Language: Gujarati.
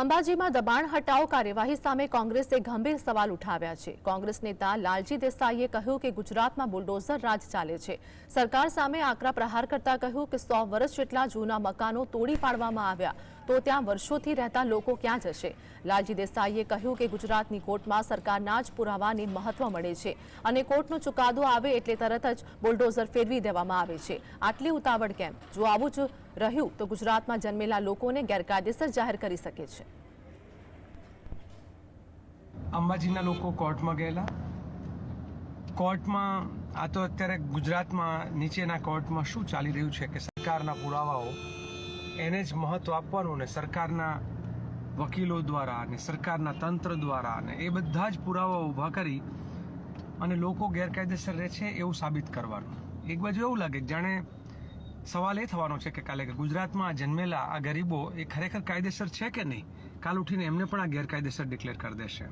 અંબાજીમાં દબાણ હટાવ કાર્યવાહી સામે કોંગ્રેસે ગંભીર સવાલ ઉઠાવ્યા છે। કોંગ્રેસ નેતા લાલજી દેસાઈએ કહ્યું કે ગુજરાતમાં બુલડોઝર રાજ ચાલે છે। સરકાર સામે આકરા પ્રહાર કરતા કહ્યું કે 100 વર્ષ જેટલા જૂના મકાનો તોડી પાડવામાં આવ્યા તો ત્યાં વર્ષોથી રહેતા લોકો ક્યાં જશે। લાલજી દેસાઈએ કહ્યું કે ગુજરાતની કોર્ટમાં સરકારના જ પુરાવાને મહત્વ મળે છે અને કોર્ટનો ચુકાદો આવે એટલે તરત જ બુલડોઝર ફેરવી દેવામાં આવે છે। આટલી ઉતાવળ કેમ? જો આવું જ રહ્યું તો ગુજરાતમાં જન્મેલા લોકોને ગેરકાયદેસર જાહેર કરી શકે છે। અંબાજીના લોકો કોર્ટમાં ગયેલા, કોર્ટમાં આ તો અત્યારે ગુજરાતમાં નીચેના કોર્ટમાં શું ચાલી રહ્યું છે કે સરકારના પુરાવાઓ એને જ મહત્વ આપવાનું ને સરકારના વકીલો દ્વારા અને સરકારના તંત્ર દ્વારા અને એ બધા જ પુરાવાઓ ઊભા કરી અને લોકો ગેરકાયદેસર રહે છે એવું સાબિત કરવાનું। એક બાજુ એવું લાગે જાણે સવાલ એ થવાનો છે કે કાલે કે ગુજરાતમાં જન્મેલા આ ગરીબો એ ખરેખર કાયદેસર છે કે નહીં, કાલ ઉઠીને એમને પણ આ ગેરકાયદેસર ડિક્લેર કરી દેશે।